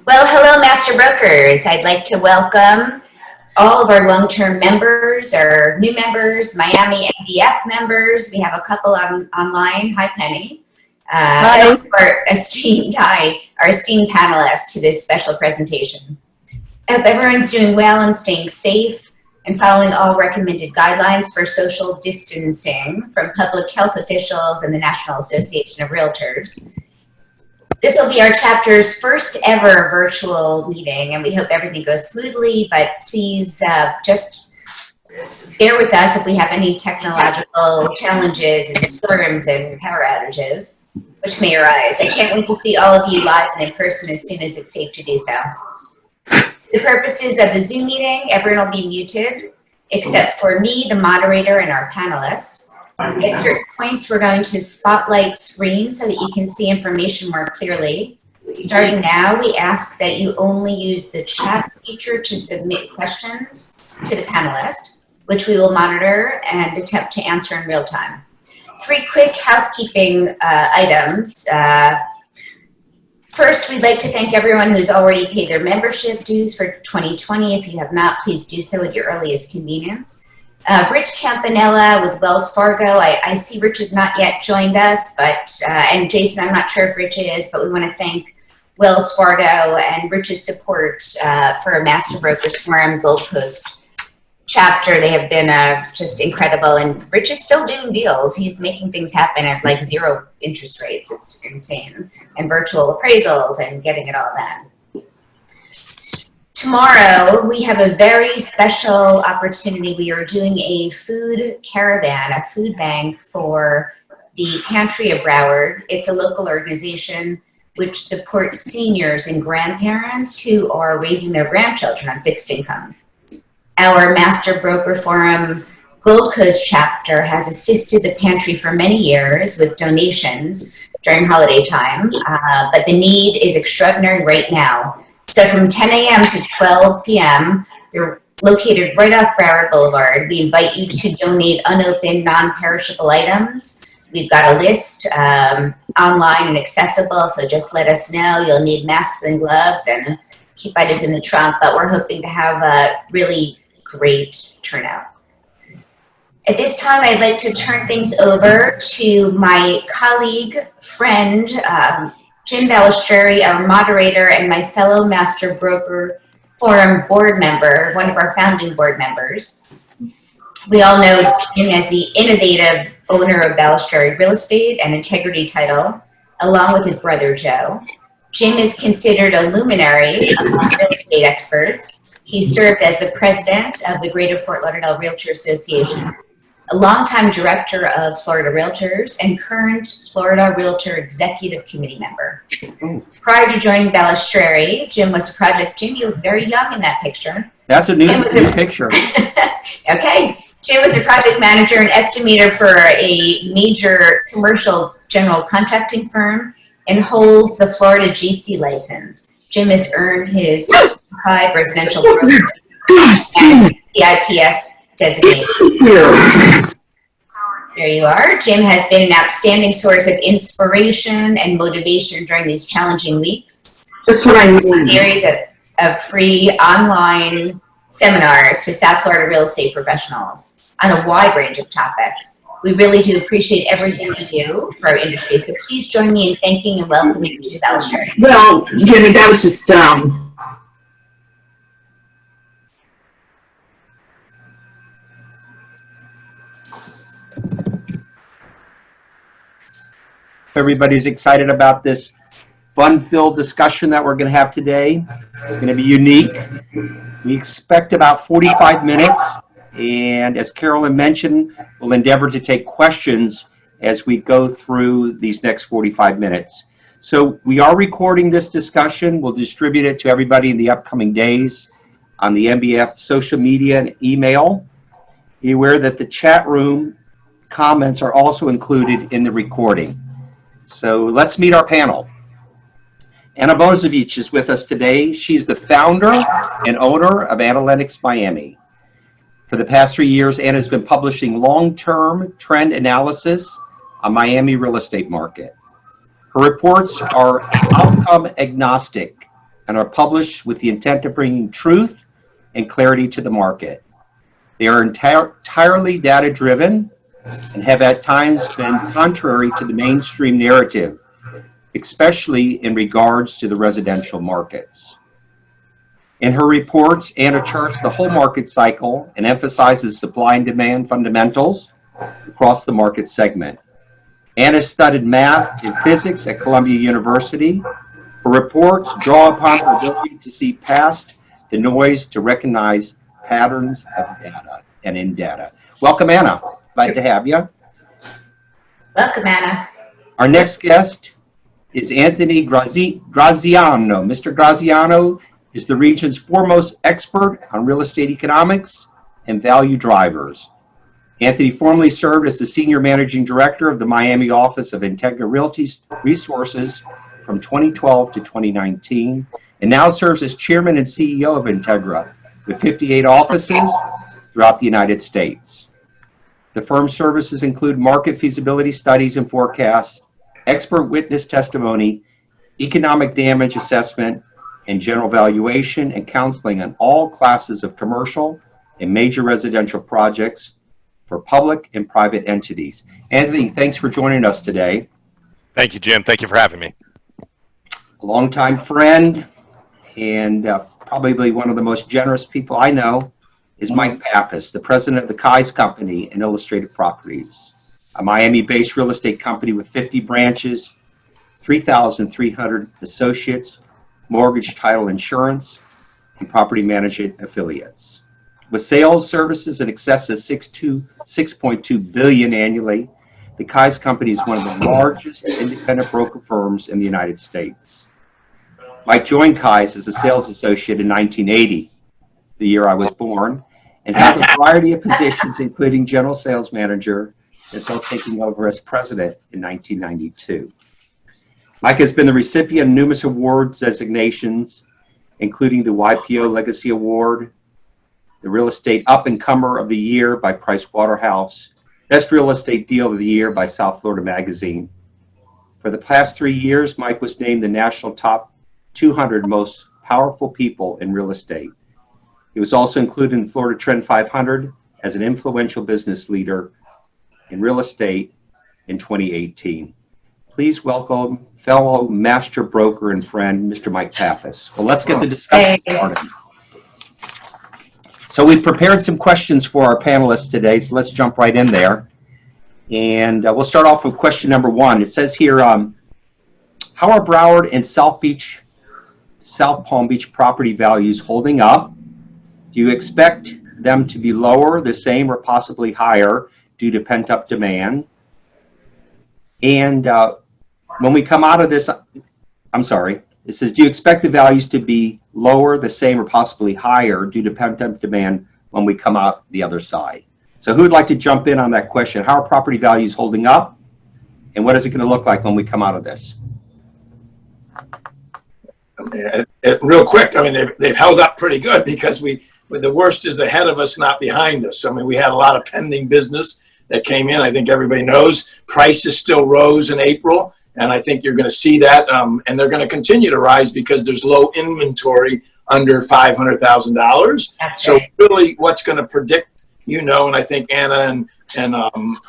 Well, hello, Master Brokers. I'd like to welcome all of our long-term members, our new members, Miami MBF members. We have a couple online. Hi, Penny. Hi. And our esteemed panelists to this special presentation. I hope everyone's doing well and staying safe and following all recommended guidelines for social distancing from public health officials and the National Association of Realtors. This will be our chapter's first ever virtual meeting, and we hope everything goes smoothly, but please just bear with us if we have any technological challenges and storms and power outages, which may arise. I can't wait to see all of you live and in person as soon as it's safe to do so. The purposes of the Zoom meeting, everyone will be muted, except for me, the moderator, and our panelists. At certain points, we're going to spotlight screens so that you can see information more clearly. Starting now, we ask that you only use the chat feature to submit questions to the panelist, which we will monitor and attempt to answer in real time. 3 quick housekeeping items. First, we'd like to thank everyone who's already paid their membership dues for 2020. If you have not, please do so at your earliest convenience. Rich Campanella with Wells Fargo. I see Rich has not yet joined us, but and Jason, I'm not sure if Rich is, but we want to thank Wells Fargo and Rich's support for Master Brokers Forum Gold Coast chapter. They have been just incredible, and Rich is still doing deals. He's making things happen at like 0 interest rates. It's insane, and virtual appraisals and getting it all done. Tomorrow, we have a very special opportunity. We are doing a food caravan, a food bank for the Pantry of Broward. It's a local organization which supports seniors and grandparents who are raising their grandchildren on fixed income. Our Master Broker Forum Gold Coast chapter has assisted the Pantry for many years with donations during holiday time, but the need is extraordinary right now. So from 10 a.m. to 12 p.m., they're located right off Broward Boulevard. We invite you to donate unopened, non-perishable items. We've got a list online and accessible, so just let us know. You'll need masks and gloves and keep items in the trunk, but we're hoping to have a really great turnout. At this time, I'd like to turn things over to my colleague, friend, Jim Balistreri, our moderator, and my fellow Master Broker Forum board member, one of our founding board members. We all know Jim as the innovative owner of Balistreri Real Estate and Integrity Title, along with his brother, Joe. Jim is considered a luminary among real estate experts. He served as the president of the Greater Fort Lauderdale Realtor Association, a longtime director of Florida Realtors, and current Florida Realtor Executive Committee member. Prior to joining Balistreri, Jim was a project, Jim, you look very young in that picture. That's a new picture. Okay. Jim was a project manager and estimator for a major commercial general contracting firm and holds the Florida GC license. Jim has earned his certified residential broker and the IPS designation. There you are. Jim has been an outstanding source of inspiration and motivation during these challenging weeks. That's what I need. A series of free online seminars to South Florida real estate professionals on a wide range of topics. We really do appreciate everything you do for our industry. So please join me in thanking and welcoming you to Balistreri. Well, Jimmy, that was just Everybody's excited about this fun-filled discussion that we're going to have today. It's going to be unique. We expect about 45 minutes, and as Carolyn mentioned, we'll endeavor to take questions as we go through these next 45 minutes. So we are recording this discussion. We'll distribute it to everybody in the upcoming days on the MBF social media and email. Be aware that the chat room comments are also included in the recording. So let's meet our panel. Anna Bozovich is with us today. She's the founder and owner of Analytics Miami. For the past 3 years, Anna has been publishing long-term trend analysis on Miami real estate market. Her reports are outcome agnostic, and are published with the intent of bringing truth and clarity to the market. They are entirely data-driven and have at times been contrary to the mainstream narrative, especially in regards to the residential markets. In her reports, Anna charts the whole market cycle and emphasizes supply and demand fundamentals across the market segment. Anna studied math and physics at Columbia University. Her reports draw upon her ability to see past the noise to recognize patterns of data and in data. Welcome, Anna. Glad to have you. Welcome, Anna. Our next guest is Anthony Graziano. Mr. Graziano is the region's foremost expert on real estate economics and value drivers. Anthony formerly served as the Senior Managing Director of the Miami office of Integra Realty Resources from 2012 to 2019, and now serves as Chairman and CEO of Integra, with 58 offices throughout the United States. The firm's services include market feasibility studies and forecasts, expert witness testimony, economic damage assessment, and general valuation and counseling on all classes of commercial and major residential projects for public and private entities. Anthony, thanks for joining us today. Thank you, Jim. Thank you for having me. A longtime friend and probably one of the most generous people I know is Mike Pappas, the president of the Kai's Company and Illustrated Properties, a Miami-based real estate company with 50 branches, 3,300 associates, mortgage, title, insurance, and property management affiliates. With sales services in excess of $6.2 billion annually, the Kai's Company is one of the largest independent broker firms in the United States. Mike joined Kai's as a sales associate in 1980, the year I was born, and held a variety of positions, including general sales manager, until taking over as president in 1992. Mike has been the recipient of numerous awards designations, including the YPO Legacy Award, the Real Estate Up-and-Comer of the Year by Price Waterhouse, Best Real Estate Deal of the Year by South Florida Magazine. For the past 3 years, Mike was named the National Top 200 Most Powerful People in Real Estate. He was also included in the Florida Trend 500 as an influential business leader in real estate in 2018. Please welcome fellow master broker and friend, Mr. Mike Pappas. Well, let's get the discussion started. So we've prepared some questions for our panelists today, so let's jump right in there. And we'll start off with question number one. It says here, how are Broward and South Palm Beach property values holding up? Do you expect them to be lower, the same, or possibly higher due to pent-up demand? And when we come out of this, it says, do you expect the values to be lower, the same, or possibly higher due to pent-up demand when we come out the other side? So who would like to jump in on that question? How are property values holding up? And what is it going to look like when we come out of this? Real quick, I mean, they've held up pretty good because the worst is ahead of us, not behind us. I mean, we had a lot of pending business that came in. I think everybody knows prices still rose in April. And I think you're going to see that, and they're going to continue to rise because there's low inventory under $500,000. So right. Really what's going to predict, and I think Anna and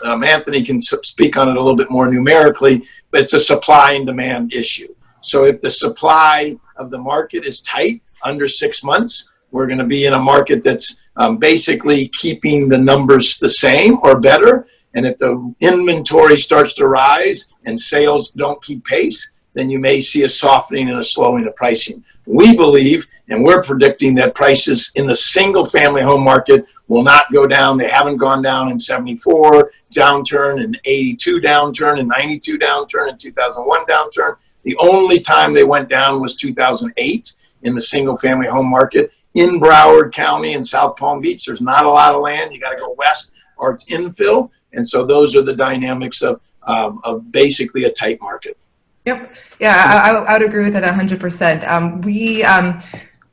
Anthony can speak on it a little bit more numerically, but it's a supply and demand issue. So if the supply of the market is tight, under 6 months, we're going to be in a market that's basically keeping the numbers the same or better. And if the inventory starts to rise and sales don't keep pace, then you may see a softening and a slowing of pricing. We believe, and we're predicting, that prices in the single family home market will not go down. They haven't gone down in 74 downturn, in 82 downturn, in 92 downturn, in 2001 downturn. The only time they went down was 2008 in the single family home market. In Broward County and South Palm Beach, there's not a lot of land. You got to go west or it's infill. And so those are the dynamics of basically a tight market. Yep. Yeah, I would agree with that 100%.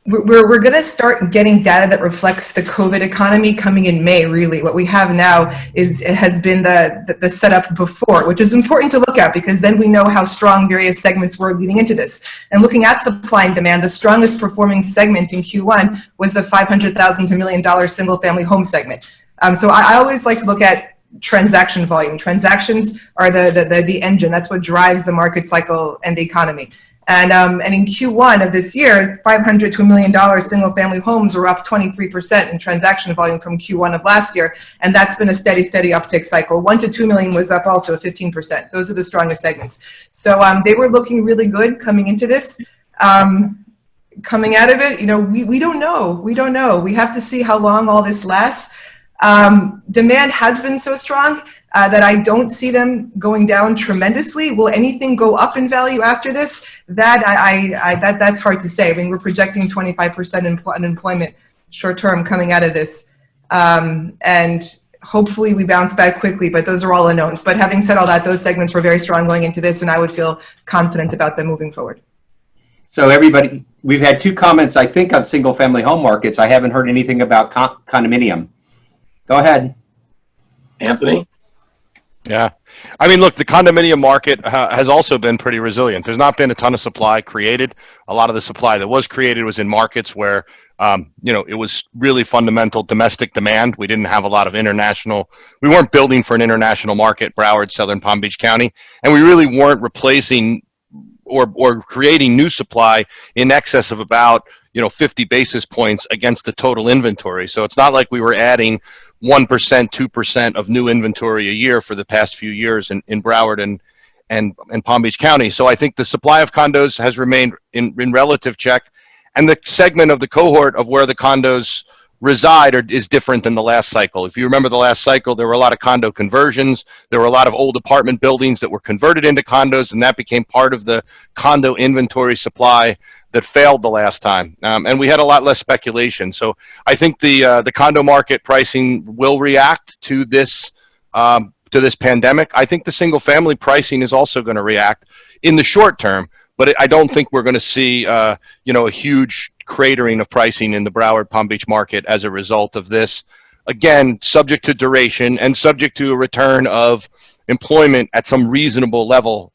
We're going to start getting data that reflects the COVID economy coming in May, really. What we have now has been the setup before, which is important to look at because then we know how strong various segments were leading into this. And looking at supply and demand, the strongest performing segment in Q1 was the $500,000 to $1 million single family home segment. So I always like to look at transaction volume. Transactions are the engine. That's what drives the market cycle and the economy. And in Q1 of this year, $500,000 to $1 million single family homes were up 23% in transaction volume from Q1 of last year. And that's been a steady uptick cycle. 1 to 2 million was up also 15%. Those are the strongest segments. So they were looking really good coming into this. Coming out of it, we don't know. We don't know. We have to see how long all this lasts. Demand has been so strong that I don't see them going down tremendously. Will anything go up in value after this? That's hard to say. I mean, we're projecting 25% unemployment short term coming out of this. And hopefully we bounce back quickly, but those are all unknowns. But having said all that, those segments were very strong going into this, and I would feel confident about them moving forward. So everybody, we've had 2 comments, I think, on single family home markets. I haven't heard anything about condominium. Go ahead. Anthony? Yeah. I mean, look, the condominium market has also been pretty resilient. There's not been a ton of supply created. A lot of the supply that was created was in markets where, it was really fundamental domestic demand. We didn't have a lot of we weren't building for an international market, Broward, Southern Palm Beach County, and we really weren't replacing or creating new supply in excess of about 50 basis points against the total inventory. So it's not like we were adding 1%, 2% of new inventory a year for the past few years in Broward and Palm Beach County. So I think the supply of condos has remained in relative check, and the segment of the cohort of where the condos reside is different than the last cycle. If you remember the last cycle, there were a lot of condo conversions. There were a lot of old apartment buildings that were converted into condos, and that became part of the condo inventory supply that failed the last time. And we had a lot less speculation. So I think the condo market pricing will react to this pandemic. I think the single family pricing is also going to react in the short term, but I don't think we're going to see a huge cratering of pricing in the Broward Palm Beach market as a result of this. Again, subject to duration and subject to a return of employment at some reasonable level,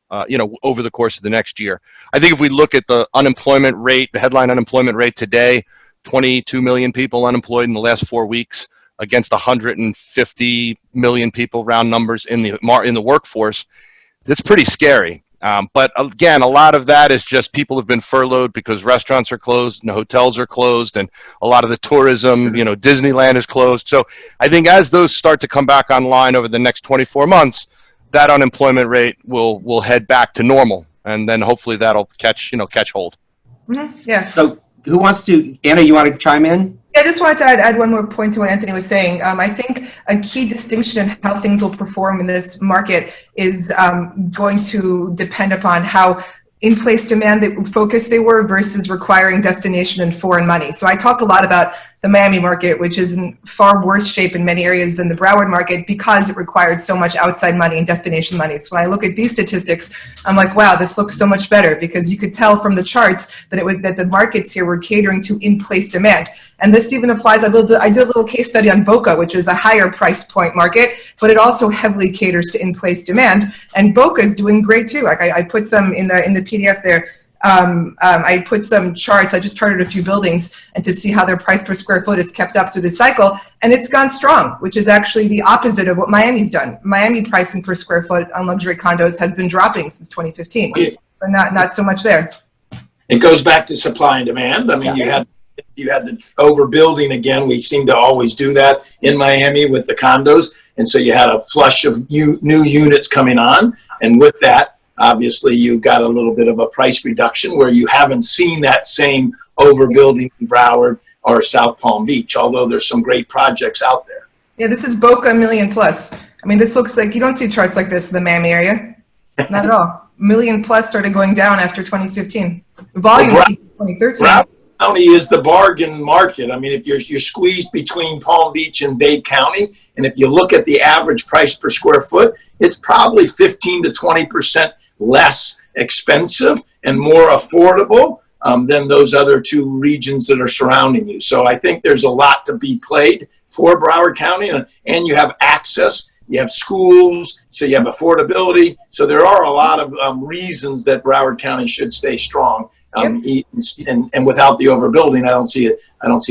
over the course of the next year. I think if we look at the unemployment rate, the headline unemployment rate today, 22 million people unemployed in the last 4 weeks against 150 million people, round numbers, in the workforce. That's pretty scary. But again, a lot of that is just people have been furloughed because restaurants are closed and hotels are closed, and a lot of the tourism, Disneyland is closed. So I think as those start to come back online over the next 24 months, that unemployment rate will head back to normal, and then hopefully that'll catch hold. Mm-hmm. Yeah. So who wants to, Anna, you want to chime in? I just wanted to add one more point to what Anthony was saying. I think a key distinction in how things will perform in this market is going to depend upon how in-place demand focused they were versus requiring destination and foreign money. So I talk a lot about the Miami market, which is in far worse shape in many areas than the Broward market because it required so much outside money and destination money. So when I look at these statistics, I'm like, wow, this looks so much better, because you could tell from the charts that the markets here were catering to in-place demand. And this even applies, I did a little case study on Boca, which is a higher price point market, but it also heavily caters to in-place demand. And Boca is doing great too. Like I put some in the PDF there. I put some charts. I just charted a few buildings and to see how their price per square foot is kept up through the cycle, and it's gone strong, which is actually the opposite of what Miami's done. Miami pricing per square foot on luxury condos has been dropping since 2015, but not so much there. It goes back to supply and demand. I mean, Yeah. you had the overbuilding again. We seem to always do that in Miami with the condos, and so you had a flush of new units coming on, and with that, obviously, you got a little bit of a price reduction where you haven't seen that same overbuilding in Broward or South Palm Beach, although there's some great projects out there. Yeah, this is Boca million plus. I mean, this looks like, you don't see charts like this in the Miami area. Not at all. Million plus started going down after 2015. Volume Well, 2013. Broward County is the bargain market. I mean, if you're squeezed between Palm Beach and Dade County, and if you look at the average price per square foot, it's probably 15 to 20% less expensive and more affordable than those other two regions that are surrounding you. So I think there's a lot to be played for Broward County, and you have access, you have schools, so you have affordability. So there are a lot of reasons that Broward County should stay strong. And without the overbuilding, I don't see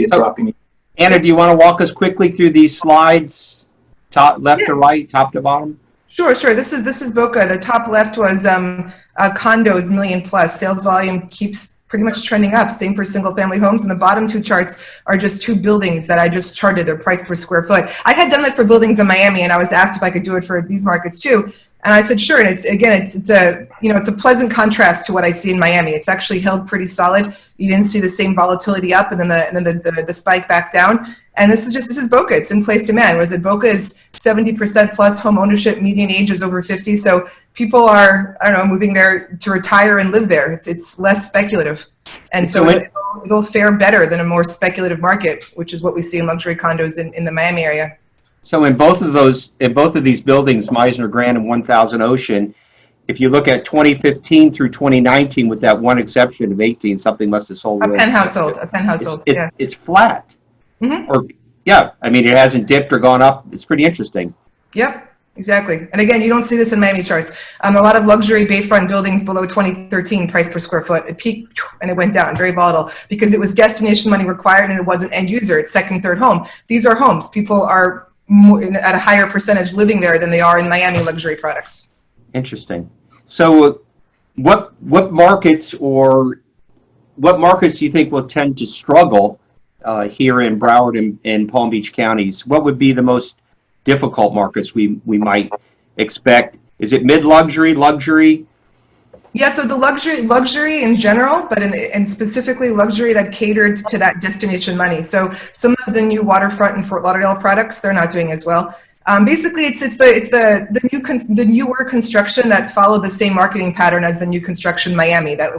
it dropping. Anna, do you want to walk us quickly through these slides, top left to right, top to bottom? Sure. This is Boca. The top left was condos, million plus. Sales volume keeps pretty much trending up. Same for single family homes. And the bottom two charts are just two buildings that I just charted their price per square foot. I had done it for buildings in Miami, and I was asked if I could do it for these markets too. And I said, sure. And it's a pleasant contrast to what I see in Miami. It's actually held pretty solid. You didn't see the same volatility up and then the spike back down. And this is Boca. It's in place demand. Was it Boca is 70% plus home ownership, median age is over 50. So people are, moving there to retire and live there. It's less speculative. And so it'll fare better than a more speculative market, which is what we see in luxury condos in the Miami area. So in both of these buildings, Meisner Grand and 1000 Ocean, if you look at 2015 through 2019, with that one exception of 18, something must have sold. A penthouse sold. Yeah. It's flat. Mm-hmm. Or yeah, I mean, it hasn't dipped or gone up. It's pretty interesting. Yep, exactly. And again, you don't see this in Miami charts. A lot of luxury bayfront buildings below 2013 price per square foot. It peaked and it went down, very volatile, because it was destination money required and it wasn't end user. It's second, third home. These are homes. People are at a higher percentage living there than they are in Miami luxury products. Interesting. So what markets do you think will tend to struggle here in Broward and Palm Beach counties? What would be the most difficult markets we might expect? Is it mid-luxury, luxury? Yeah, so the luxury in general, but and specifically luxury that catered to that destination money. So some of the new waterfront and Fort Lauderdale products, they're not doing as well. Basically, it's the newer construction that followed the same marketing pattern as the new construction Miami. That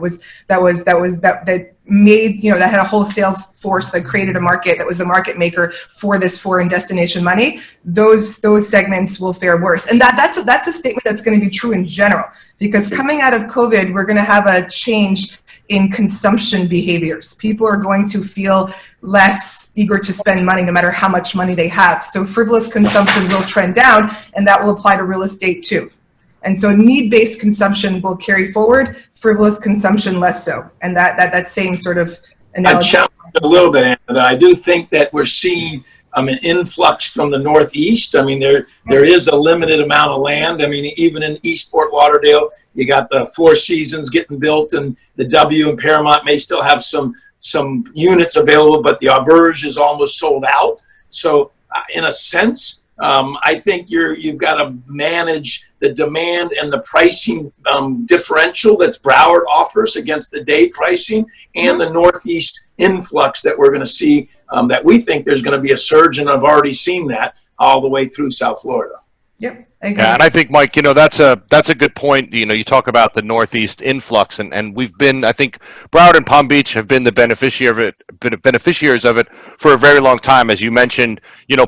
made, that had a whole sales force that created a market that was the market maker for this foreign destination money. Those segments will fare worse, and that's a statement that's going to be true in general, because coming out of COVID, we're going to have a change in consumption behaviors. People are going to feel less eager to spend money no matter how much money they have. So frivolous consumption will trend down, and that will apply to real estate too. And so need-based consumption will carry forward, frivolous consumption less so. And that same sort of analogy. I'd challenge it a little bit, Anna. I do think that we're seeing an influx from the Northeast. I mean, there is a limited amount of land. I mean, even in East Fort Lauderdale, you got the Four Seasons getting built, and the W and Paramount may still have some units available, but the Auberge is almost sold out. So in a sense, I think you've got to manage the demand and the pricing differential that's Broward offers against the day pricing and the Northeast influx that we're going to see, that we think there's going to be a surge, and I've already seen that all the way through South Florida. Yep. I agree. Yeah, and I think, Mike, that's a good point. You talk about the Northeast influx, and we've been, I think, Broward and Palm Beach have been the beneficiaries of it for a very long time. As you mentioned,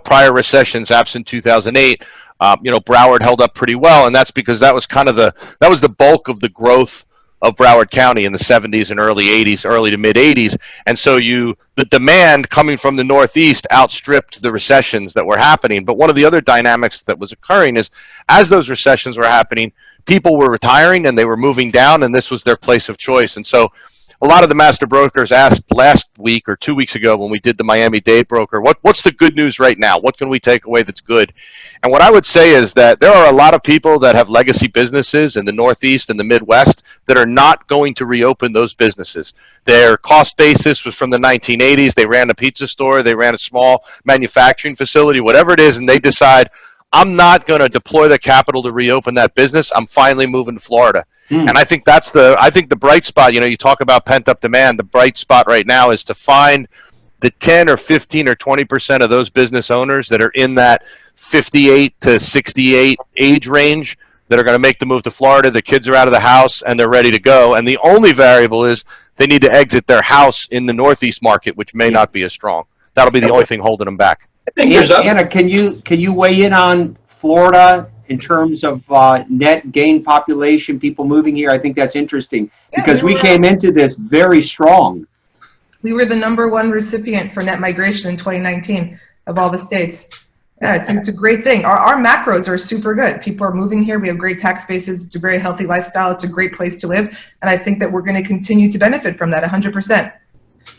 prior recessions, absent 2008, Broward held up pretty well, and that's because that was the bulk of the growth of Broward County in the 70s and early 80s, early to mid 80s. And so the demand coming from the Northeast outstripped the recessions that were happening. But one of the other dynamics that was occurring is, as those recessions were happening, people were retiring and they were moving down, and this was their place of choice. And so a lot of the master brokers asked last week or 2 weeks ago when we did the Miami-Dade broker, what's the good news right now? What can we take away that's good? And what I would say is that there are a lot of people that have legacy businesses in the Northeast and the Midwest that are not going to reopen those businesses. Their cost basis was from the 1980s. They ran a pizza store. They ran a small manufacturing facility, whatever it is, and they decide, I'm not going to deploy the capital to reopen that business. I'm finally moving to Florida. And I think the bright spot, you talk about pent up demand. The bright spot right now is to find the 10 or 15 or 20% of those business owners that are in that 58 to 68 age range that are going to make the move to Florida. The kids are out of the house and they're ready to go. And the only variable is they need to exit their house in the Northeast market, which may not be as strong. That'll be the only thing holding them back. I think Anna, can you weigh in on Florida in terms of net gain population, people moving here. I think that's interesting because we came into this very strong. We were the #1 recipient for net migration in 2019 of all the states. Yeah, it's a great thing. Our macros are super good. People are moving here. We have great tax bases. It's a very healthy lifestyle. It's a great place to live. And I think that we're going to continue to benefit from that 100%.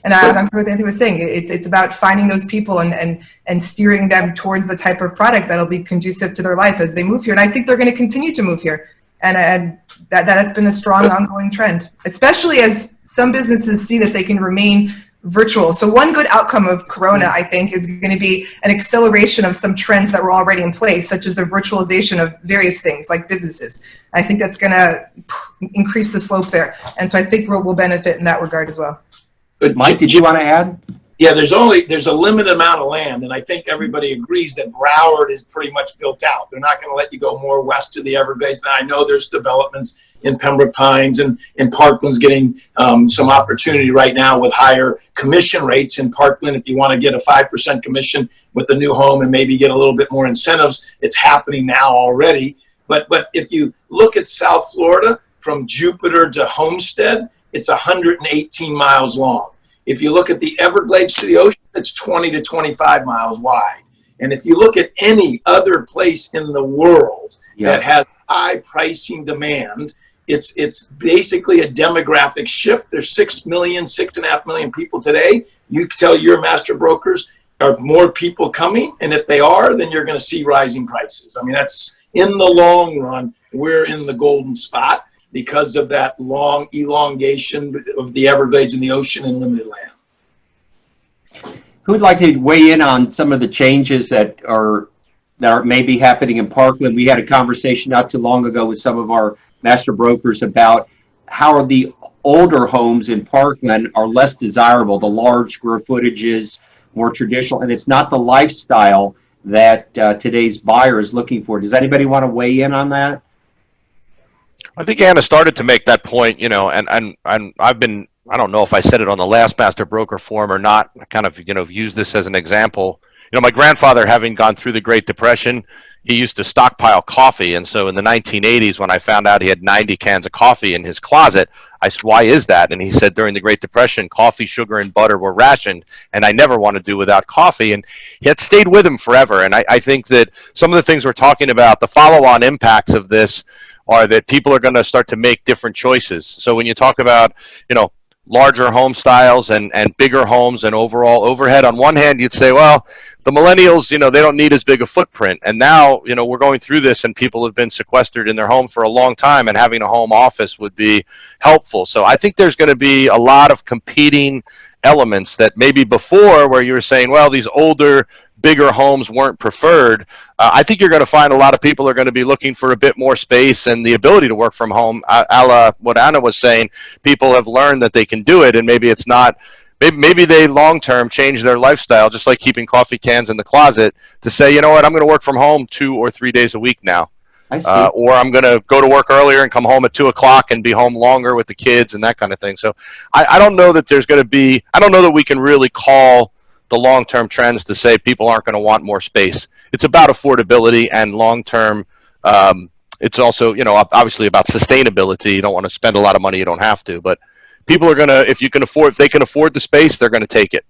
And I agree with Anthony was saying. It's about finding those people and steering them towards the type of product that'll be conducive to their life as they move here. And I think they're going to continue to move here. And that's been a strong ongoing trend, especially as some businesses see that they can remain virtual. So one good outcome of Corona, I think, is going to be an acceleration of some trends that were already in place, such as the virtualization of various things like businesses. I think that's going to increase the slope there. And so I think we'll benefit in that regard as well. But Mike, did you want to add? Yeah, there's a limited amount of land, and I think everybody agrees that Broward is pretty much built out. They're not going to let you go more west to the Everglades. Now, I know there's developments in Pembroke Pines, and Parkland's getting some opportunity right now with higher commission rates in Parkland. If you want to get a 5% commission with the new home and maybe get a little bit more incentives, it's happening now already. But if you look at South Florida, from Jupiter to Homestead, it's 118 miles long. If you look at the Everglades to the ocean, it's 20 to 25 miles wide. And if you look at any other place in the world that has high pricing demand, it's basically a demographic shift. There's 6.5 million people today. You tell your master brokers, are more people coming? And if they are, then you're going to see rising prices. I mean, that's in the long run, we're in the golden spot because of that long elongation of the Everglades and the ocean and limited land. Who would like to weigh in on some of the changes that are maybe happening in Parkland? We had a conversation not too long ago with some of our master brokers about how the older homes in Parkland are less desirable, the large square footages, more traditional, and it's not the lifestyle that today's buyer is looking for. Does anybody want to weigh in on that? I think Anna started to make that point, you know, and I've been, I don't know if I said it on the last Master Broker Forum or not, I kind of, you know, use this as an example. You know, my grandfather, having gone through the Great Depression, he used to stockpile coffee. And so in the 1980s, when I found out he had 90 cans of coffee in his closet, I said, why is that? And he said, during the Great Depression, coffee, sugar, and butter were rationed, and I never want to do without coffee. And it stayed with him forever. And I think that some of the things we're talking about, the follow-on impacts of this, are that people are going to start to make different choices. So when you talk about, you know, larger home styles and bigger homes and overall overhead, on one hand, you'd say, well, the millennials, you know, they don't need as big a footprint. And now, you know, we're going through this and people have been sequestered in their home for a long time, and having a home office would be helpful. So I think there's going to be a lot of competing elements that maybe before, where you were saying, well, these older, bigger homes weren't preferred. I think you're going to find a lot of people are going to be looking for a bit more space and the ability to work from home. A la what Anna was saying, people have learned that they can do it, and maybe it's not, maybe they long-term change their lifestyle, just like keeping coffee cans in the closet, to say, you know what, I'm going to work from home 2 or 3 days a week now. I see. Or I'm going to go to work earlier and come home at 2 o'clock and be home longer with the kids and that kind of thing. So I don't know that there's going to be, I don't know that we can really call the long-term trends to say people aren't going to want more space. It's about affordability and long-term. It's also, you know, obviously about sustainability. You don't want to spend a lot of money you don't have to, but people are going to, if they can afford the space, they're going to take it.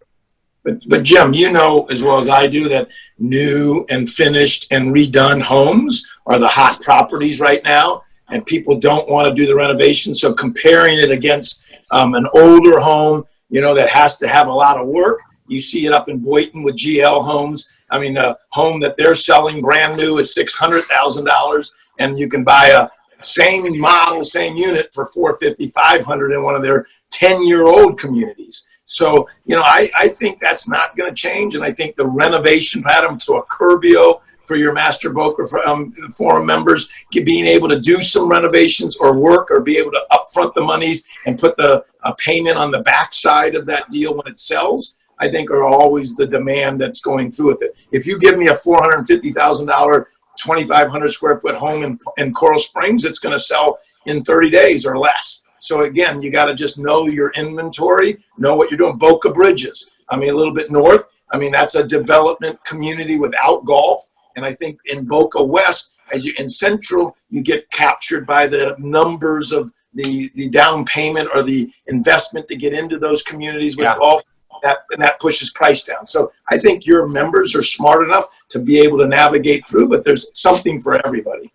But Jim, you know as well as I do that new and finished and redone homes are the hot properties right now, and people don't want to do the renovation. So comparing it against an older home, you know, that has to have a lot of work. You see it up in Boynton with GL Homes. I mean, a home that they're selling brand new is $600,000, and you can buy a same model, same unit for $450,000, $500,000 in one of their 10-year-old communities. So, you know, I think that's not going to change, and I think the renovation pattern, so a Curbio for your Master Broker Forum members, being able to do some renovations or work, or be able to upfront the monies and put the payment on the backside of that deal when it sells, I think are always the demand that's going through with it. If you give me a $450,000, 2,500 square foot home in Coral Springs, it's going to sell in 30 days or less. So again, you got to just know your inventory, know what you're doing. Boca Bridges, I mean, a little bit north, I mean, that's a development community without golf. And I think in Boca West, in Central, you get captured by the numbers of the down payment or the investment to get into those communities with all that, and that pushes price down. So I think your members are smart enough to be able to navigate through, but there's something for everybody.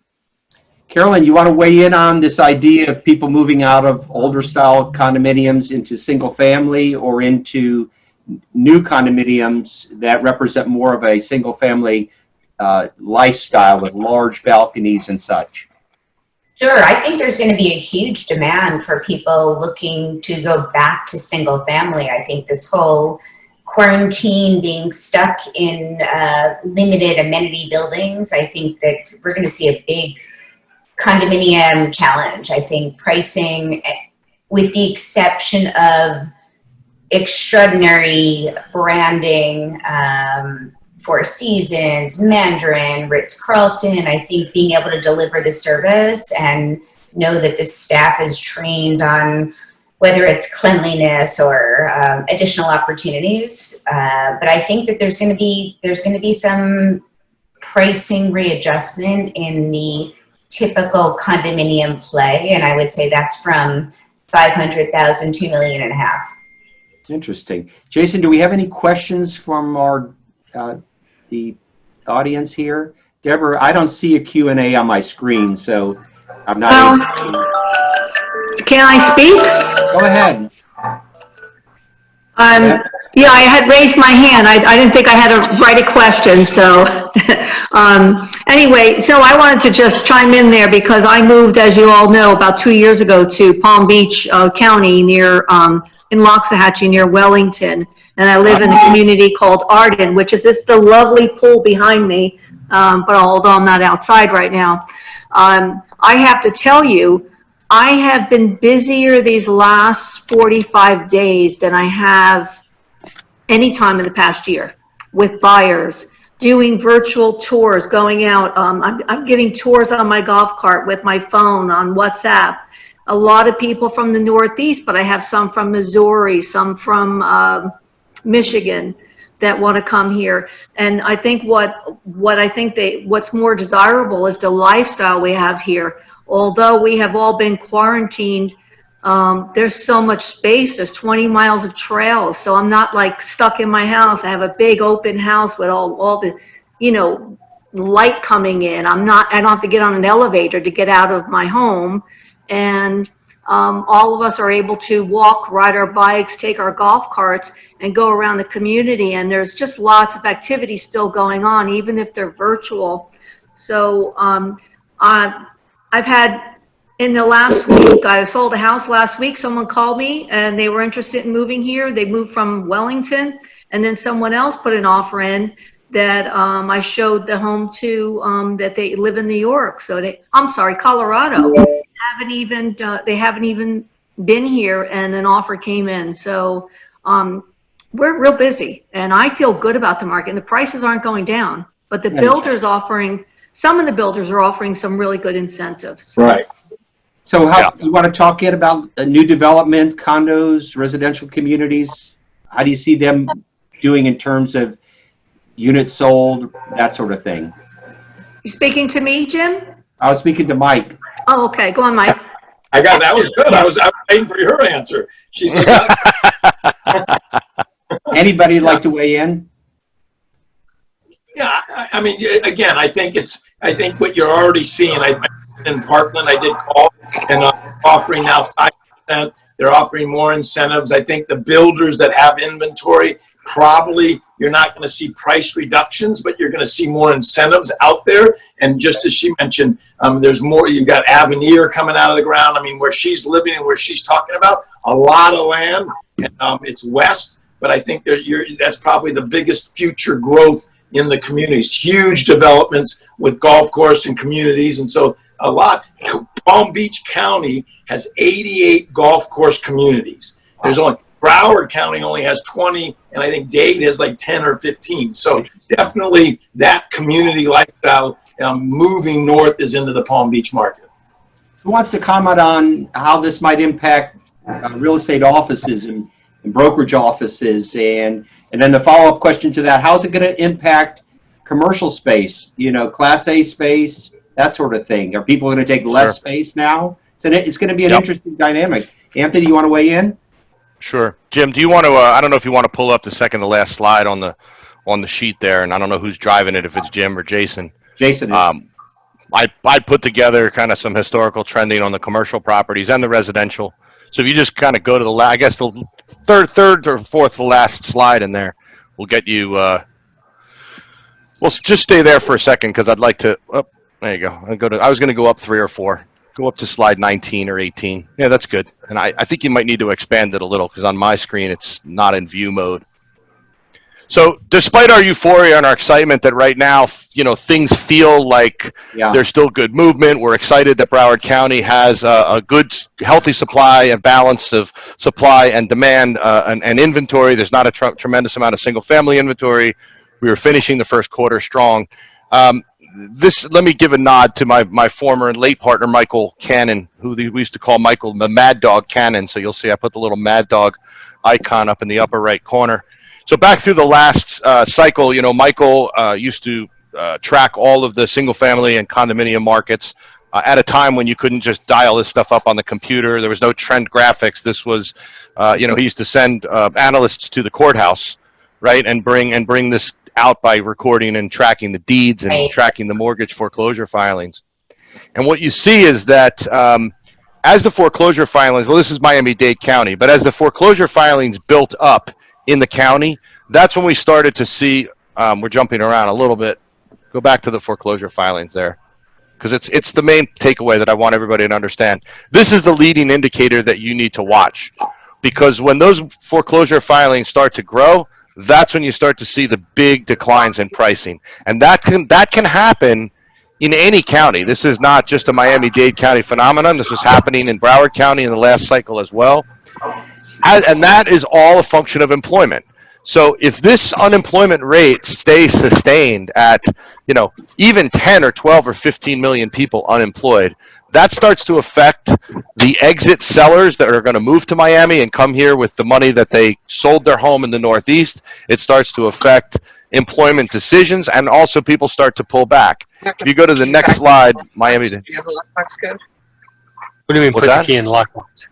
Carolyn, you want to weigh in on this idea of people moving out of older style condominiums into single family or into new condominiums that represent more of a single family lifestyle with large balconies and such? Sure, I think there's going to be a huge demand for people looking to go back to single family. I think this whole quarantine, being stuck in limited amenity buildings, I think that we're going to see a big condominium challenge. I think pricing, with the exception of extraordinary branding, Four Seasons, Mandarin, Ritz-Carlton, I think being able to deliver the service and know that the staff is trained on whether it's cleanliness or additional opportunities. But I think that there's going to be some pricing readjustment in the typical condominium play, and I would say that's from 500,000 to $1.5 million. Interesting. Jason, do we have any questions from our the audience here? Deborah, I don't see a Q&A on my screen, so I'm not able to. Can I speak? Go ahead. Yeah, I had raised my hand. I didn't think I had to write a question, so anyway, so I wanted to just chime in there because I moved, as you all know, about 2 years ago to Palm Beach County near in Loxahatchee near Wellington, and I live in a community called Arden, which is the lovely pool behind me, but although I'm not outside right now. I have to tell you, I have been busier these last 45 days than I have any time in the past year with buyers, doing virtual tours, going out. I'm giving tours on my golf cart with my phone on WhatsApp. A lot of people from the Northeast, but I have some from Missouri, some from Michigan that want to come here. And I think what's more desirable is the lifestyle we have here. Although we have all been quarantined, there's so much space. There's 20 miles of trails, so I'm not like stuck in my house. I have a big open house with all the, light coming in. I don't have to get on an elevator to get out of my home, and all of us are able to walk, ride our bikes, take our golf carts, and go around the community. And there's just lots of activities still going on, even if they're virtual. So I've had, in the last week, I sold a house last week. Someone called me and they were interested in moving here. They moved from Wellington, and then someone else put an offer in that I showed the home to, that they live in New York. So Colorado. They haven't even been here, and an offer came in. So we're real busy, and I feel good about the market. And the prices aren't going down, but the builders some of the builders are offering some really good incentives. Right. So you want to talk yet about new development, condos, residential communities? How do you see them doing in terms of units sold, that sort of thing? You speaking to me, Jim? I was speaking to Mike. Oh, okay. Go on, Mike. That was good. I was waiting for her answer. She's Anybody like to weigh in? Yeah, I mean, again, I think what you're already seeing. In Parkland, I did call, and offering now 5%. They're offering more incentives. I think the builders that have inventory, probably you're not going to see price reductions, but you're going to see more incentives out there. And just as she mentioned, there's more. You've got Avenir coming out of the ground. I mean, where she's living and where she's talking about, a lot of land. And, it's west, but I think that's probably the biggest future growth in the communities. Huge developments with golf course and communities, and so a lot. Palm Beach County has 88 golf course communities. There's only Broward County only has 20, and I think Dade has like 10 or 15. So definitely that community lifestyle moving north is into the Palm Beach market. Who wants to comment on how this might impact real estate offices and brokerage offices, and then the follow-up question to that: how's it going to impact commercial space? Class A space, that sort of thing? Are people going to take less Sure. space now? So it's going to be an Yep. interesting dynamic. Anthony, you want to weigh in? Sure. Jim, do you want to, I don't know if you want to pull up the second to last slide on the sheet there, and I don't know who's driving it, if it's Jim or Jason. Jason is. I put together kind of some historical trending on the commercial properties and the residential. So if you just kind of go to the, I guess the third or fourth to last slide in there, will get you, well, just stay there for a second, because I'd like to, oh, there you go. I was going to go up 3 or 4. Go up to slide 19 or 18. Yeah, that's good. And I think you might need to expand it a little, because on my screen, it's not in view mode. So despite our euphoria and our excitement that right now, things feel like Yeah. there's still good movement. We're excited that Broward County has a good, healthy supply and balance of supply and demand and inventory. There's not a tremendous amount of single-family inventory. We were finishing the first quarter strong. Let me give a nod to my former and late partner, Michael Cannon, who we used to call Michael the Mad Dog Cannon. So you'll see I put the little Mad Dog icon up in the upper right corner. So back through the last cycle, Michael used to track all of the single family and condominium markets at a time when you couldn't just dial this stuff up on the computer. There was no trend graphics. This was, he used to send analysts to the courthouse, right, and bring this out by recording and tracking the deeds and Right. tracking the mortgage foreclosure filings. And what you see is that as the foreclosure filings, well, this is Miami-Dade County, but as the foreclosure filings built up in the county, that's when we started to see, we're jumping around a little bit. Go back to the foreclosure filings there, because it's the main takeaway that I want everybody to understand. This is the leading indicator that you need to watch, because when those foreclosure filings start to grow, that's when you start to see the big declines in pricing. And that can happen in any county. This is not just a Miami-Dade County phenomenon. This was happening in Broward County in the last cycle as well. And that is all a function of employment. So if this unemployment rate stays sustained at, even 10 or 12 or 15 million people unemployed, that starts to affect the exit sellers that are going to move to Miami and come here with the money that they sold their home in the Northeast. It starts to affect employment decisions, and also people start to pull back. If you go to the next slide, Miami. Do you have a lockbox code? What do you mean, What's put that? the key in the lockbox?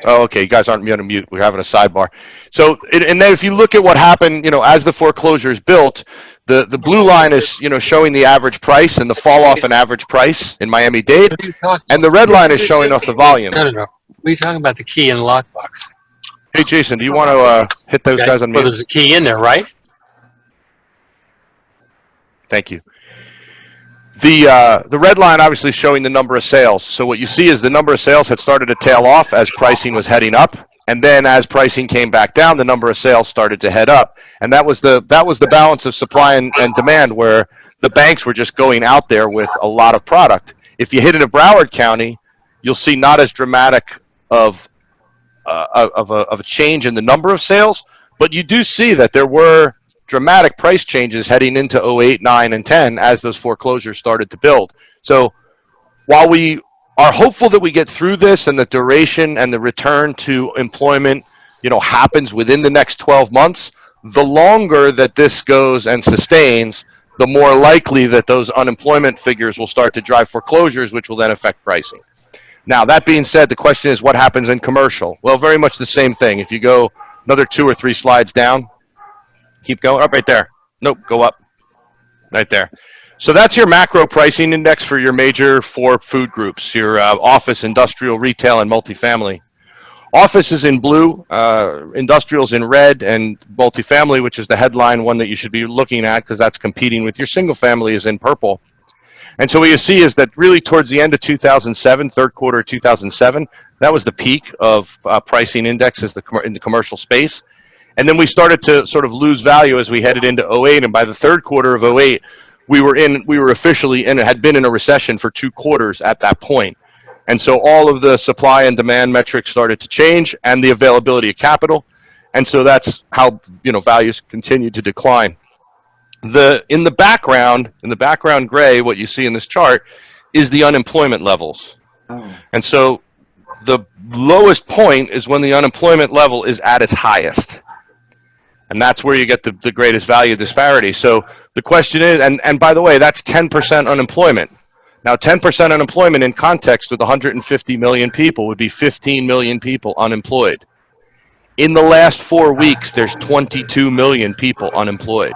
Oh, okay. You guys aren't on mute. We're having a sidebar. So, and then if you look at what happened, as the foreclosures built, the blue line is, showing the average price and the fall off in average price in Miami-Dade, What are you talking? and the red line is showing off the volume. No. What are you talking about? The key in the lockbox? Hey, Jason, do you want to hit those Okay. guys on Well, mute? there's a key in there, right? Thank you. The red line obviously is showing the number of sales. So what you see is the number of sales had started to tail off as pricing was heading up, and then as pricing came back down, the number of sales started to head up, and that was the balance of supply and demand, where the banks were just going out there with a lot of product. If you hit it in Broward County, you'll see not as dramatic of a change in the number of sales, but you do see that there were dramatic price changes heading into 08, 9, and 10 as those foreclosures started to build. So while we are hopeful that we get through this and the duration and the return to employment, happens within the next 12 months, the longer that this goes and sustains, the more likely that those unemployment figures will start to drive foreclosures, which will then affect pricing. Now, that being said, the question is what happens in commercial? Well, very much the same thing. If you go another 2 or 3 slides down, keep going up right there. Nope, go up right there. So that's your macro pricing index for your major 4 food groups, your office, industrial, retail, and multifamily. Office is in blue, industrial's in red, and multifamily, which is the headline one that you should be looking at because that's competing with your single family, is in purple. And so what you see is that really towards the end of 2007, third quarter of 2007, that was the peak of pricing indexes in the commercial space. And then we started to sort of lose value as we headed into 08, and by the third quarter of 08, we were officially in, had been in a recession for 2 quarters at that point. And so all of the supply and demand metrics started to change, and the availability of capital. And so that's how, values continued to decline. In the background gray, what you see in this chart is the unemployment levels. Oh. And so the lowest point is when the unemployment level is at its highest. And that's where you get the greatest value disparity. So the question is, and by the way, that's 10% unemployment. Now, 10% unemployment in context with 150 million people would be 15 million people unemployed. In the last 4 weeks, there's 22 million people unemployed.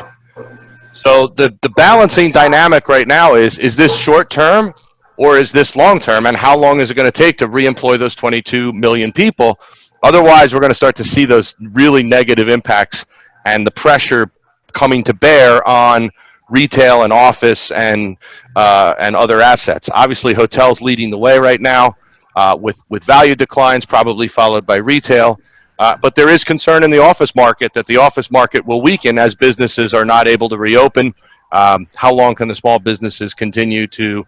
So the balancing dynamic right now is this short term or is this long term? And how long is it going to take to reemploy those 22 million people? Otherwise, we're going to start to see those really negative impacts and the pressure coming to bear on retail and office and other assets. Obviously, hotels leading the way right now with value declines, probably followed by retail. But there is concern in the office market that the office market will weaken as businesses are not able to reopen. How long can the small businesses continue to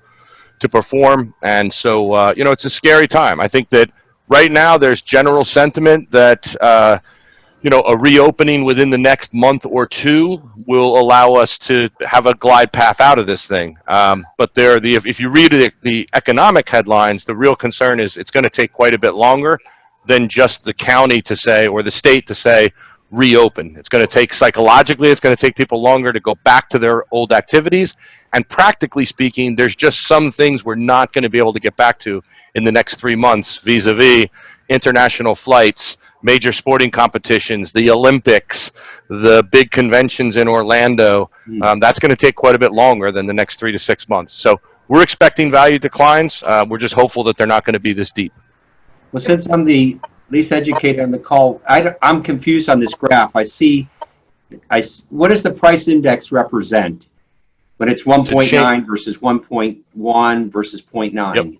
perform? And so, it's a scary time. I think that right now there's general sentiment that, a reopening within the next month or two will allow us to have a glide path out of this thing. But if you read the economic headlines, the real concern is it's going to take quite a bit longer than just the county to say, or the state to say, reopen. It's going to take, psychologically, it's going to take people longer to go back to their old activities. And practically speaking, there's just some things we're not going to be able to get back to in the next 3 months, vis-a-vis international flights, major sporting competitions, the Olympics, the big conventions in Orlando. That's going to take quite a bit longer than the next 3 to 6 months. So we're expecting value declines. We're just hopeful that they're not going to be this deep. Well, since I'm the least educated on the call, I'm confused on this graph. What does the price index represent? When it's 1.9 versus 1.1 versus 0.9.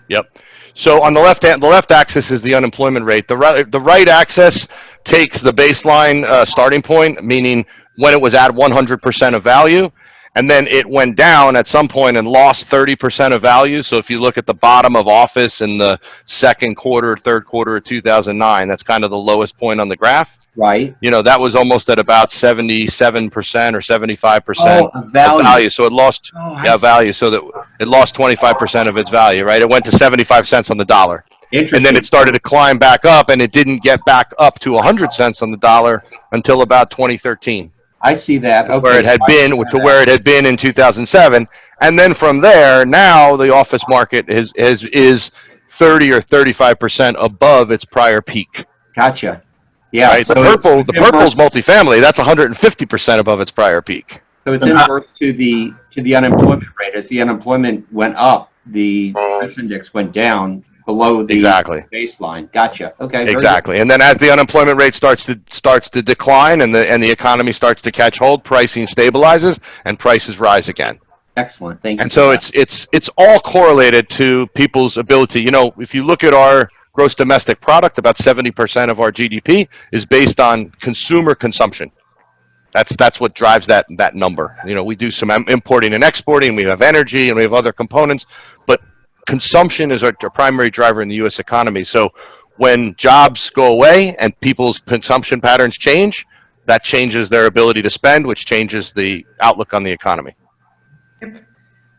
Yep. So on the left axis is the unemployment rate. The right axis takes the baseline starting point, meaning when it was at 100% of value, and then it went down at some point and lost 30% of value. So if you look at the bottom of office in the third quarter of 2009, that's kind of the lowest point on the graph. Right. That was almost at about 77% or 75% of value. So it lost value. So that it lost 25% of its value, right? It went to 75 cents on the dollar. And then it started to climb back up, and it didn't get back up to 100 cents on the dollar until about 2013. I see that. Okay. Where it had been where it had been in 2007. And then from there, now the office market is 30 or 35% above its prior peak. Gotcha. Yeah. Right? So the purple's multifamily. That's 150% above its prior peak. So it's inverse to the unemployment rate. As the unemployment went up, the price index went down below the baseline. Gotcha. Okay. Exactly. And then as the unemployment rate starts to decline and the economy starts to catch hold, pricing stabilizes and prices rise again. Excellent. Thank you. And so it's all correlated to people's ability. If you look at our gross domestic product, about 70% of our GDP is based on consumer consumption. That's what drives that number. We do some importing and exporting, we have energy, and we have other components, but consumption is our primary driver in the U.S. economy. So when jobs go away and people's consumption patterns change, that changes their ability to spend, which changes the outlook on the economy. And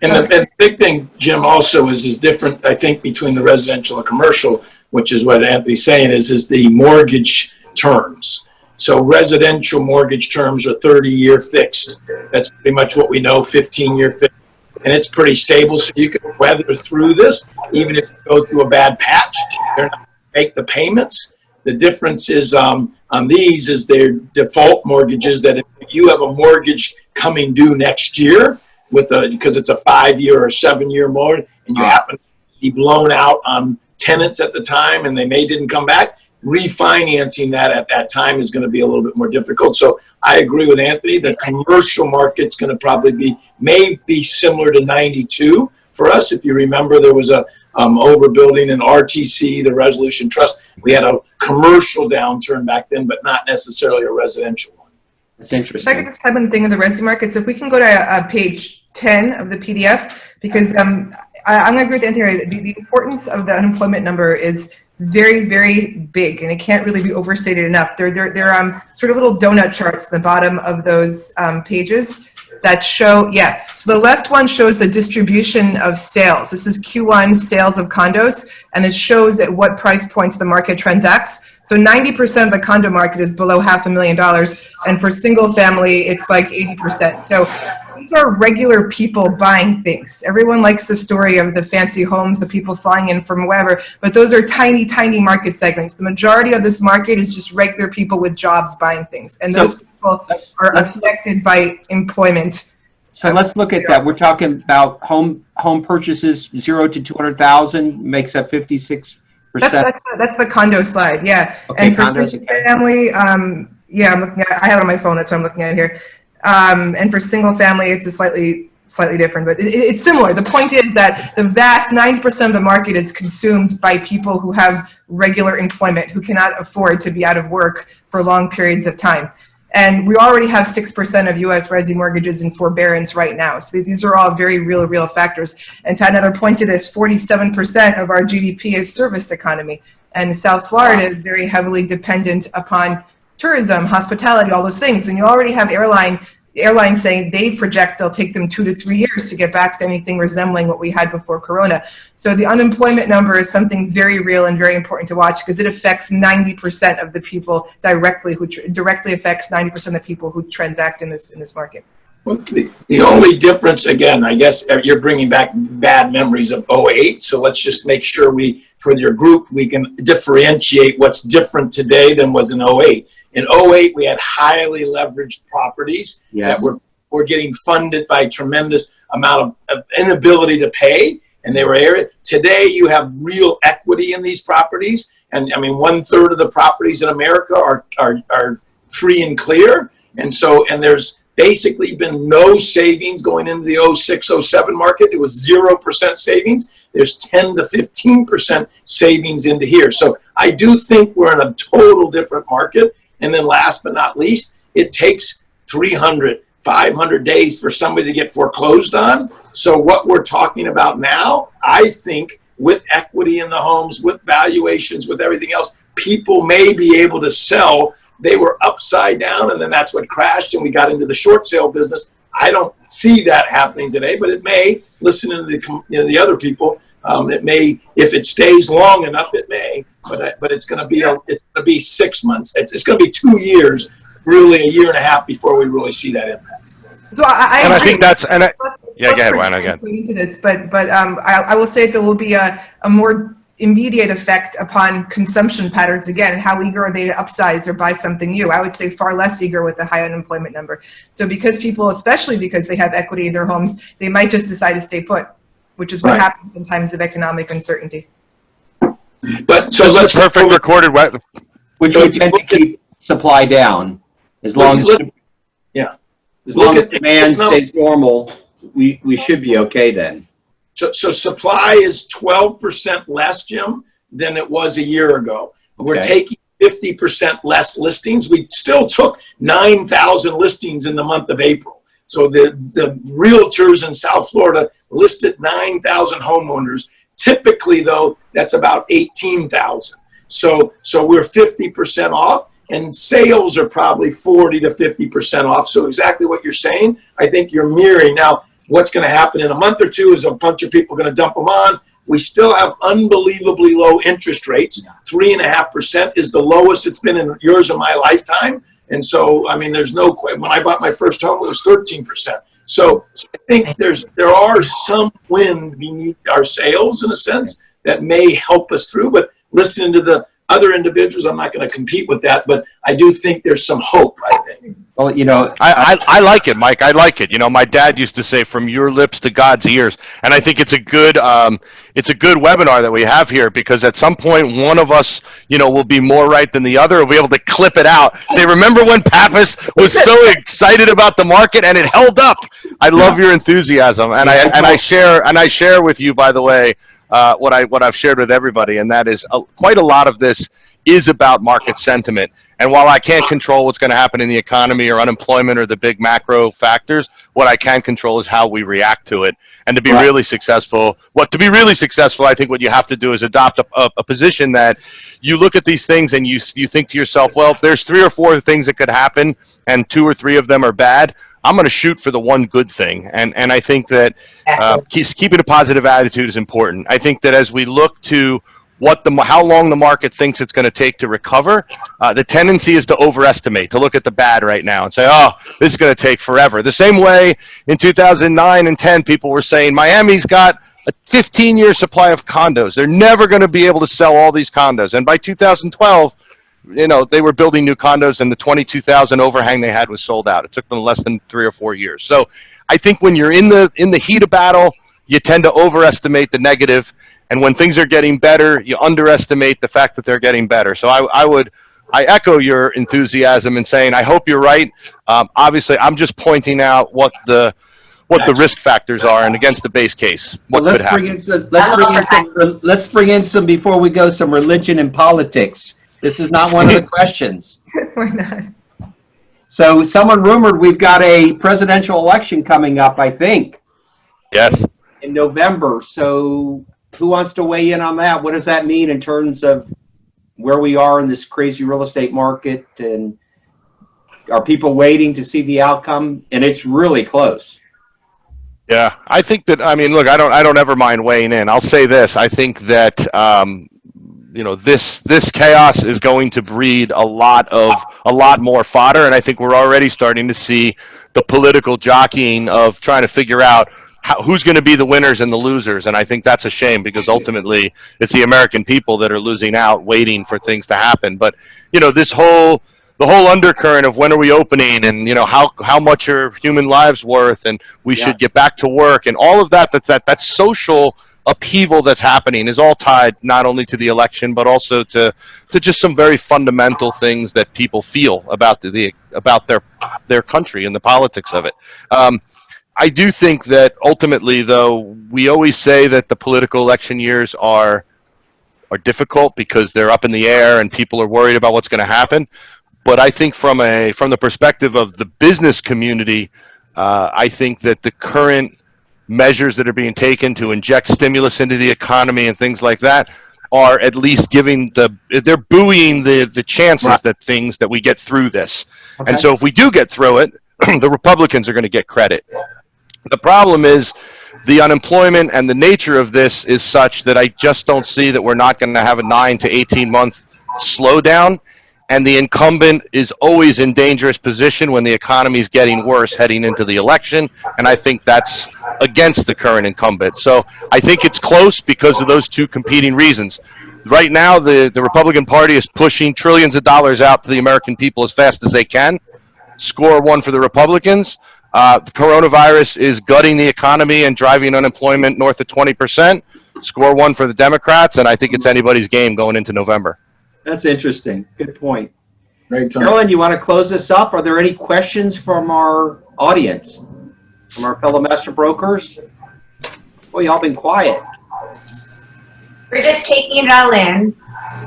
the big thing, Jim, also is different, I think, between the residential and commercial, which is what Anthony's saying, is the mortgage terms. So residential mortgage terms are 30-year fixed. That's pretty much what we know, 15-year fixed. And it's pretty stable, so you can weather through this, even if you go through a bad patch. They're not going to make the payments. The difference is on these is their default mortgages, that if you have a mortgage coming due next year, because it's a 5-year or 7-year mortgage, and you happen to be blown out on tenants at the time and they didn't come back, refinancing that at that time is going to be a little bit more difficult. So I agree with Anthony. The commercial market's going to probably may be similar to 92 for us. If you remember, there was a overbuilding in RTC, the Resolution Trust. We had a commercial downturn back then, but not necessarily a residential one. That's interesting. If I could just type in the thing in the resi markets, if we can go to page 10 of the PDF, because I'm going to agree with Anthony. The importance of the unemployment number is very, very big, and it can't really be overstated enough. They're sort of little donut charts at the bottom of those pages. that show, yeah. So the left one shows the distribution of sales. This is Q1 sales of condos, and it shows at what price points the market transacts. So 90% of the condo market is below $500,000, and for single family, it's like 80%. So these are regular people buying things. Everyone likes the story of the fancy homes, the people flying in from wherever, but those are tiny, tiny market segments. The majority of this market is just regular people with jobs buying things, and those people are affected by employment. So let's look at that. We're talking about home purchases 0 to 200,000 makes up 56%. That's the condo slide, yeah. Okay, and for condos, single family, yeah, I'm looking at. I have it on my phone. That's what I'm looking at here. And for single family, it's a slightly different, but it's similar. The point is that the vast 90% of the market is consumed by people who have regular employment, who cannot afford to be out of work for long periods of time. And we already have 6% of U.S. resi mortgages in forbearance right now. So these are all very real factors. And to add another point to this, 47% of our GDP is service economy. And South Florida is very heavily dependent upon tourism, hospitality, all those things. And you already have airlines saying they project it'll take them 2 to 3 years to get back to anything resembling what we had before Corona. So the unemployment number is something very real and very important to watch, because it affects 90% of the people directly, directly affects 90% of the people who transact in this market. Well, the only difference, again, I guess you're bringing back bad memories of 08. So let's just make sure for your group, we can differentiate what's different today than was in 08. In 08, we had highly leveraged properties that were getting funded by a tremendous amount of inability to pay, and they were area. Today, you have real equity in these properties, and I mean, 1/3 of the properties in America are free and clear, and there's basically been no savings going into the 06, 07 market. It was 0% savings. There's 10 to 15% savings into here. So I do think we're in a total different market. And then last but not least, it takes 300, 500 days for somebody to get foreclosed on. So what we're talking about now, I think with equity in the homes, with valuations, with everything else, people may be able to sell. They were upside down, and then that's what crashed, and we got into the short sale business. I don't see that happening today, but it may. Listening to the other people, it may, if it stays long enough, it may. But it's going to be 6 months. It's going to be 2 years, really a year and a half before we really see that impact. So I think that's yeah. Go ahead, Ryan. Again. Into this, but I will say there will be a more immediate effect upon consumption patterns again, and how eager are they to upsize or buy something new. I would say far less eager with the high unemployment number. So because people, especially because they have equity in their homes, they might just decide to stay put, which is what happens in times of economic uncertainty. But so let's perfect recorded web, which would tend to keep supply down as long as demand stays normal. We should be okay then. So supply is 12% less, Jim, than it was a year ago. We're taking 50% less listings. We still took 9,000 listings in the month of April. So the realtors in South Florida listed 9,000 homeowners. Typically, though, that's about 18,000. So we're 50% off, and sales are probably 40 to 50% off. So exactly what you're saying, I think you're mirroring. Now, what's going to happen in a month or two is a bunch of people are going to dump them on. We still have unbelievably low interest rates. 3.5% is the lowest it's been in years of my lifetime. And so, I mean, there's no question. When I bought my first home, it was 13%. So I think there are some wind beneath our sails, in a sense, that may help us through. But listening to the other individuals, I'm not going to compete with that. But I do think there's some hope, I think. Well, I like it, Mike. I like it. My dad used to say, "From your lips to God's ears," and I think it's a good webinar that we have here, because at some point one of us, will be more right than the other. We'll be able to clip it out. Say, remember when Pappas was so excited about the market and it held up? I love your enthusiasm, and I share with you, by the way, what I've shared with everybody, and that is quite a lot of this is about market sentiment. And while I can't control what's going to happen in the economy or unemployment or the big macro factors, what I can control is how we react to it. And to be really successful, I think what you have to do is adopt a position that you look at these things and you think to yourself, well, there's 3 or 4 things that could happen, and 2 or 3 of them are bad. I'm going to shoot for the one good thing. And I think that keeping a positive attitude is important. I think that as we look to how long the market thinks it's going to take to recover, the tendency is to overestimate, to look at the bad right now and say, oh, this is going to take forever. The same way in 2009 and 10, people were saying Miami's got a 15-year supply of condos. They're never going to be able to sell all these condos. And by 2012, they were building new condos, and the 22,000 overhang they had was sold out. It took them less than 3 or 4 years. So I think when you're in the heat of battle, you tend to overestimate the negative, and when things are getting better, you underestimate the fact that they're getting better. So I echo your enthusiasm in saying I hope you're right. Obviously, I'm just pointing out what the risk factors are and against the base case what could happen. Let's bring in some before we go, some religion and politics. This is not one of the questions. Why not? So someone rumored we've got a presidential election coming up, I think. Yes. In November. So who wants to weigh in on that? What does that mean in terms of where we are in this crazy real estate market? And are people waiting to see the outcome? And it's really close. Yeah, I think that, look, I don't ever mind weighing in. I'll say this. I think that, this chaos is going to breed a lot more fodder. And I think we're already starting to see the political jockeying of trying to figure out who's going to be the winners and the losers. And I think that's a shame, because ultimately it's the American people that are losing out waiting for things to happen. But, the whole undercurrent of when are we opening, and how much are human lives worth, and we should get back to work, and all of that social upheaval that's happening is all tied not only to the election but also to just some very fundamental things that people feel about their country and the politics of it. I do think that ultimately, though, we always say that the political election years are difficult because they're up in the air and people are worried about what's going to happen. But I think from the perspective of the business community, I think that the current measures that are being taken to inject stimulus into the economy and things like that are at least they're buoying the chances that we get through this. Okay. And so if we do get through it, the Republicans are going to get credit. The problem is the unemployment and the nature of this is such that I just don't see that we're not going to have a 9 to 18 month slowdown. And the incumbent is always in dangerous position when the economy is getting worse heading into the election. And I think that's against the current incumbent. So I think it's close because of those two competing reasons. Right now, the Republican Party is pushing trillions of dollars out to the American people as fast as they can. Score one for the Republicans. The coronavirus is gutting the economy and driving unemployment north of 20%. Score one for the Democrats. And I think it's anybody's game going into November. That's interesting. Good point. Carolyn, you want to close this up? Are there any questions from our audience, from our fellow master brokers? Well, y'all been quiet. We're just taking it all in.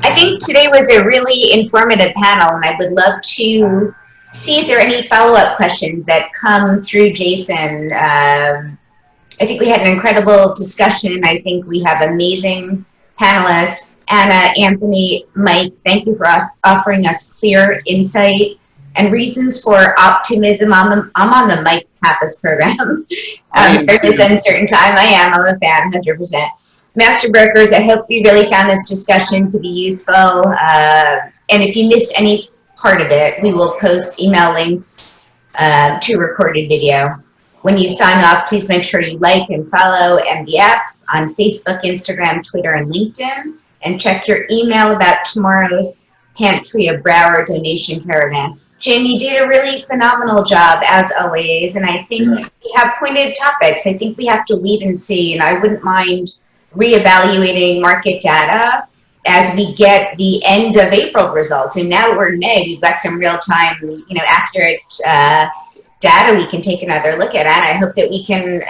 I think today was a really informative panel, and I would love to see if there are any follow-up questions that come through Jason. I think we had an incredible discussion. I think we have amazing panelists. Anna, Anthony, Mike, thank you for offering us clear insight and reasons for optimism. I'm on the Mike Pappas program. During this uncertain time, I'm a fan, 100%. Master Brokers, I hope you really found this discussion to be useful. And if you missed any part of it, we will post email links to recorded video. When you sign off, please make sure you like and follow MBF on Facebook, Instagram, Twitter, and LinkedIn. And check your email about tomorrow's Pantry of Broward donation caravan. Jim, you did a really phenomenal job, as always, and I think we have pointed topics. I think we have to wait and see, and I wouldn't mind reevaluating market data as we get the end of April results. And now that we're in May, we've got some real-time, accurate data we can take another look at. And I hope that we can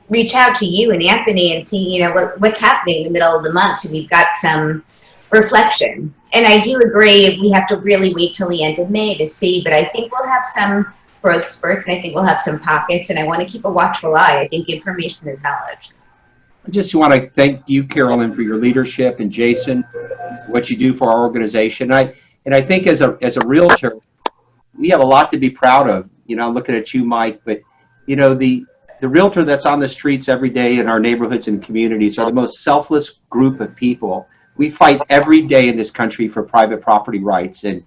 reach out to you and Anthony and see, what's happening in the middle of the month, so we've got some reflection. And I do agree we have to really wait till the end of May to see, but I think we'll have some growth spurts, and I think we'll have some pockets, and I want to keep a watchful eye. I think information is knowledge. I just want to thank you, Carolyn, for your leadership, and Jason, what you do for our organization. And I think as a realtor, we have a lot to be proud of. I'm looking at you, Mike, but, the realtor that's on the streets every day in our neighborhoods and communities are the most selfless group of people. We fight every day in this country for private property rights, and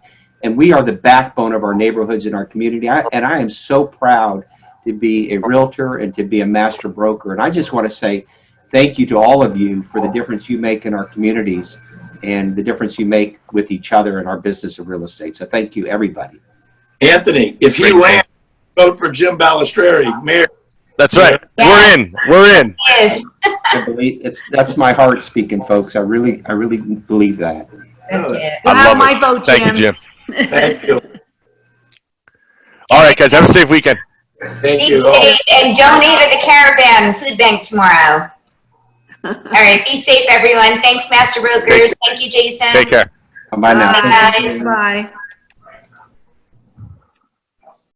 we are the backbone of our neighborhoods and our community. I am so proud to be a realtor and to be a master broker. And I just want to say thank you to all of you for the difference you make in our communities and the difference you make with each other in our business of real estate. So thank you, everybody. Anthony, if you ran, vote for Jim Balistreri, Mayor. That's right. Yeah. We're in. Yes, That's my heart speaking, folks. I really believe that. that's it. You I have love my it. vote, Thank you, Jim. Jim. Thank you. All right, guys. Have a safe weekend. Thank Be you. safe and donate to the Caravan Food Bank tomorrow. All right, be safe, everyone. Thanks, Master Brokers. Thank you, Jason. Take care. Bye now. Bye, guys. Bye.